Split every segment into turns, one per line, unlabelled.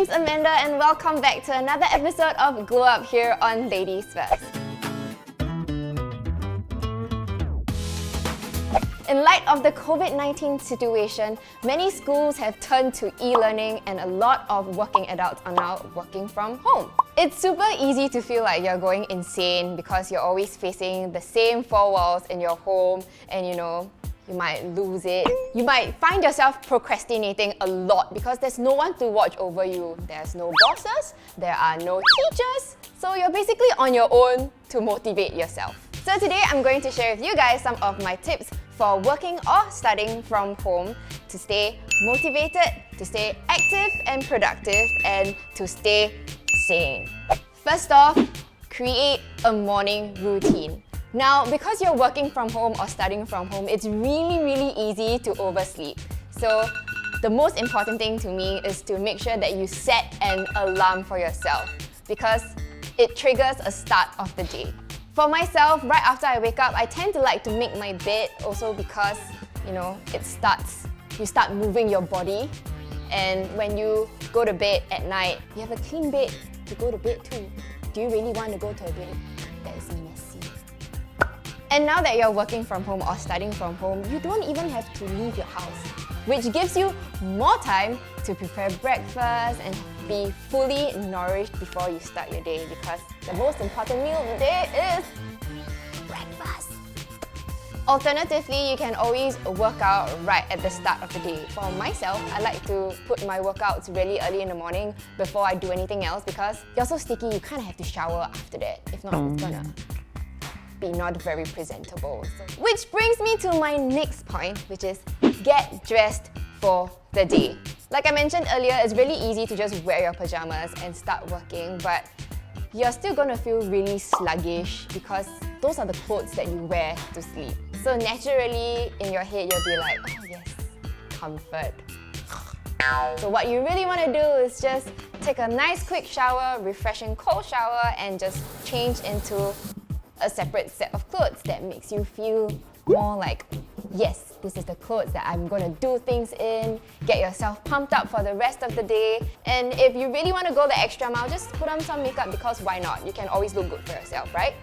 name's Amanda and welcome back to another episode of Glow Up here on Ladies First. In light of the COVID-19 situation, many schools have turned to e-learning and a lot of working adults are now working from home. It's super easy to feel like you're going insane because you're always facing the same four walls in your home and you might lose it. You might find yourself procrastinating a lot because there's no one to watch over you. There's no bosses, there are no teachers, so you're basically on your own to motivate yourself. So today I'm going to share with you guys some of my tips for working or studying from home to stay motivated, to stay active and productive, and to stay sane. First off, create a morning routine. Now, because you're working from home or studying from home, it's really easy to oversleep. So the most important thing to me is to make sure that you set an alarm for yourself because it triggers a start of the day. For myself, right after I wake up, I tend to like to make my bed also because, you start moving your body, and when you go to bed at night, you have a clean bed to go to bed too. Do you really want to go to a bed that is messy? And now that you're working from home or studying from home, you don't even have to leave your house, which gives you more time to prepare breakfast and be fully nourished before you start your day because the most important meal of the day is breakfast. Alternatively, you can always work out right at the start of the day. For myself, I like to put my workouts really early in the morning before I do anything else because you're so sticky, you kind of have to shower after that. If not, it's gonna be not very presentable. Which brings me to my next point, which is get dressed for the day. Like I mentioned earlier, it's really easy to just wear your pajamas and start working, but you're still gonna feel really sluggish because those are the clothes that you wear to sleep. So naturally, in your head, you'll be like, oh yes, comfort. So what you really want to do is just take a nice quick shower, refreshing cold shower, and just change into a separate set of clothes that makes you feel more like, yes, this is the clothes that I'm gonna do things in, get yourself pumped up for the rest of the day. And if you really want to go the extra mile, just put on some makeup because why not? You can always look good for yourself, right?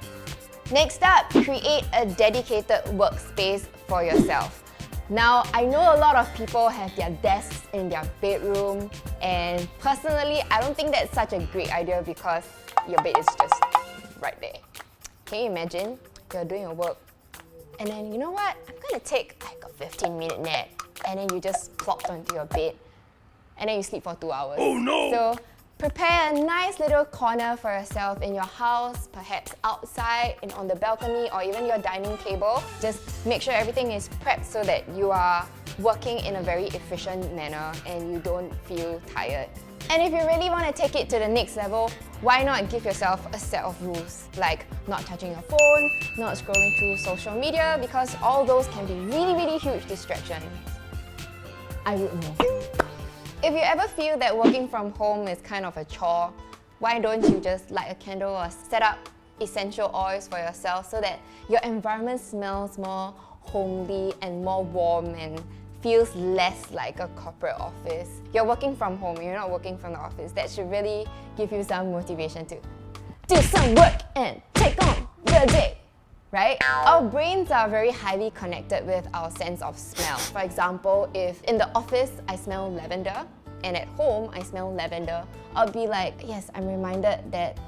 Next up, create a dedicated workspace for yourself. Now, I know a lot of people have their desks in their bedroom, and personally, I don't think that's such a great idea because your bed is just right there. Can you imagine you're doing your work and then you know what? I'm gonna take like a 15-minute nap, and then you just plopped onto your bed and then you sleep for 2 hours.
Oh no!
So prepare a nice little corner for yourself in your house, perhaps outside and on the balcony or even your dining table. Just make sure everything is prepped so that you are working in a very efficient manner and you don't feel tired. And if you really want to take it to the next level, why not give yourself a set of rules, like not touching your phone, not scrolling through social media, because all those can be really huge distractions. I would know. If you ever feel that working from home is kind of a chore, why don't you just light a candle or set up essential oils for yourself so that your environment smells more homely and more warm and feels less like a corporate office. You're working from home, you're not working from the office. That should really give you some motivation to do some work and take on the day, right? Our brains are very highly connected with our sense of smell. For example, if in the office I smell lavender and at home I smell lavender, I'll be like, yes, I'm reminded that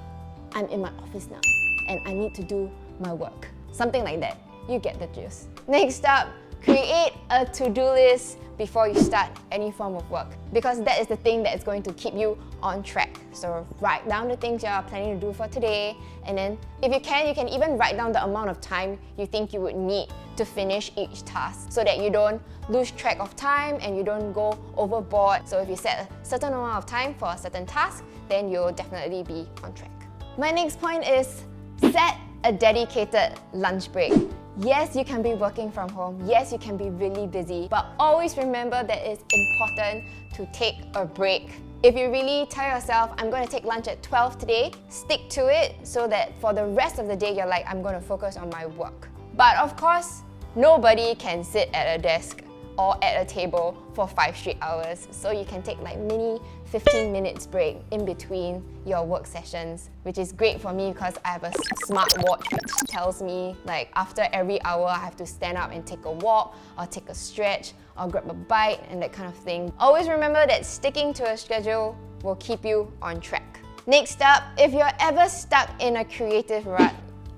I'm in my office now and I need to do my work. Something like that. You get the gist. Next up, create a to-do list before you start any form of work because that is the thing that is going to keep you on track. So write down the things you are planning to do for today, and then if you can even write down the amount of time you think you would need to finish each task so that you don't lose track of time and you don't go overboard. So if you set a certain amount of time for a certain task, then you'll definitely be on track. My next point is set a dedicated lunch break. Yes, you can be working from home. Yes, you can be really busy, but always remember that it's important to take a break. If you really tell yourself, I'm going to take lunch at 12 today, stick to it so that for the rest of the day, you're like, I'm going to focus on my work. But of course, nobody can sit at a desk or at a table for 5 straight hours. So you can take like mini 15 minutes break in between your work sessions, which is great for me because I have a smart watch which tells me like after every hour I have to stand up and take a walk or take a stretch or grab a bite and that kind of thing. Always remember that sticking to a schedule will keep you on track. Next up, if you're ever stuck in a creative rut,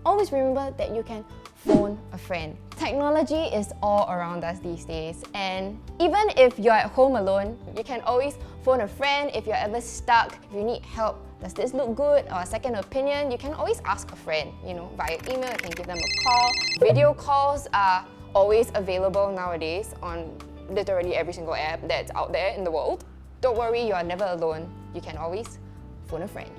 always remember that you can phone a friend. Technology is all around us these days, and even if you're at home alone, you can always phone a friend if you're ever stuck, if you need help. Does this look good? Or a second opinion? You can always ask a friend, via email, you can give them a call. Video calls are always available nowadays on literally every single app that's out there in the world. Don't worry, you are never alone. You can always phone a friend.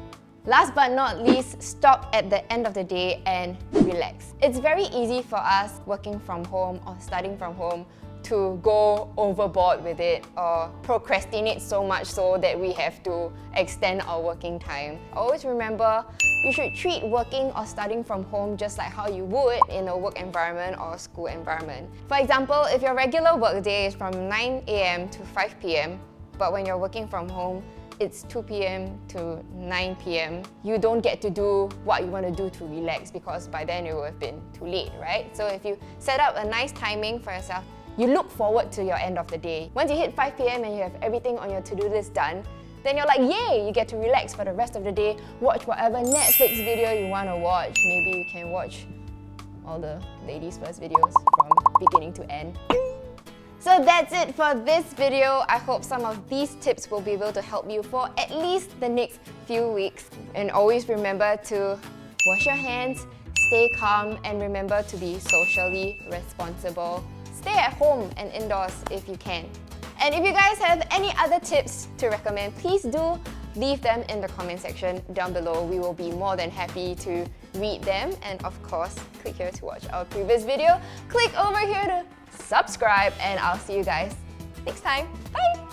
Last but not least, stop at the end of the day and relax. It's very easy for us working from home or studying from home to go overboard with it or procrastinate so much so that we have to extend our working time. Always remember, you should treat working or studying from home just like how you would in a work environment or a school environment. For example, if your regular work day is from 9 AM to 5 PM, but when you're working from home, it's 2 PM to 9 PM, you don't get to do what you want to do to relax because by then it will have been too late, right? So if you set up a nice timing for yourself, you look forward to your end of the day. Once you hit 5 PM and you have everything on your to-do list done, then you're like, yay, you get to relax for the rest of the day, watch whatever Netflix video you want to watch. Maybe you can watch all the ladies first videos from beginning to end. So that's it for this video. I hope some of these tips will be able to help you for at least the next few weeks. And always remember to wash your hands, stay calm, and remember to be socially responsible. Stay at home and indoors if you can. And if you guys have any other tips to recommend, please do leave them in the comment section down below. We will be more than happy to read them. And of course, click here to watch our previous video. Click over here to subscribe, and I'll see you guys next time. Bye!